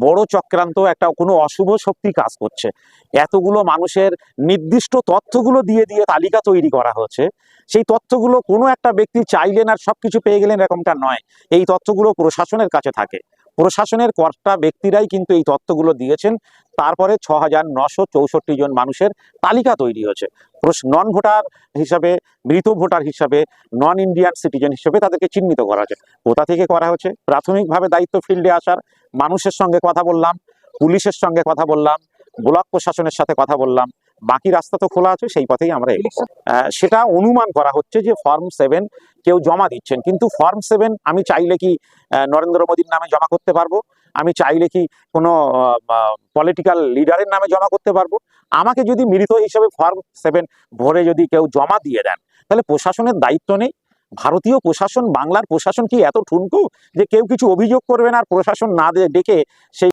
বড় চক্রান্ত, একটা কোনো অশুভ শক্তি কাজ করছে। এতগুলো মানুষের নির্দিষ্ট তথ্যগুলো দিয়ে দিয়ে তালিকা তৈরি করা হচ্ছে। সেই তথ্যগুলো কোনো একটা ব্যক্তি চাইলেন আর সবকিছু পেয়ে গেলেন এরকমটা নয়। এই তথ্যগুলো প্রশাসনের কাছে থাকে। প্রশাসনের কর্তা ব্যক্তিরাই কিন্তু এই তথ্যগুলো দিয়েছেন। তারপরে ৬,৯৬৪ জন মানুষের তালিকা তৈরি হয়েছে। নন ভোটার হিসাবে, মৃত ভোটার হিসাবে, নন ইন্ডিয়ান সিটিজেন হিসেবে তাদেরকে চিহ্নিত করা হয়েছে। কোথা থেকে করা হচ্ছে? প্রাথমিকভাবে দায়িত্ব ফিল্ডে আসার মানুষের সঙ্গে কথা বললাম, পুলিশের সঙ্গে কথা বললাম, ব্লক প্রশাসনের সাথে কথা বললাম, বাকি রাস্তা তো খোলা আছে, সেই পথেই আমরা এগোবো। সেটা অনুমান করা হচ্ছে যে ফর্ম 7 কেউ জমা দিচ্ছেন, কিন্তু ফর্ম 7 আমি চাইলে কি নরেন্দ্র মোদীর নামে জমা করতে পারবো? আমি চাইলে কি কোনো পলিটিক্যাল লিডারের নামে জমা করতে পারবো? আমাকে যদি মৃত হিসেবে ফর্ম 7 ভরে যদি কেউ জমা দিয়ে দেন, তাহলে প্রশাসনের দায়িত্ব নেই? ভারতীয় প্রশাসন, বাংলার প্রশাসন কি এত ঠুনকো যে কেউ কিছু অভিযোগ করবেন আর প্রশাসন না ডেকে সেই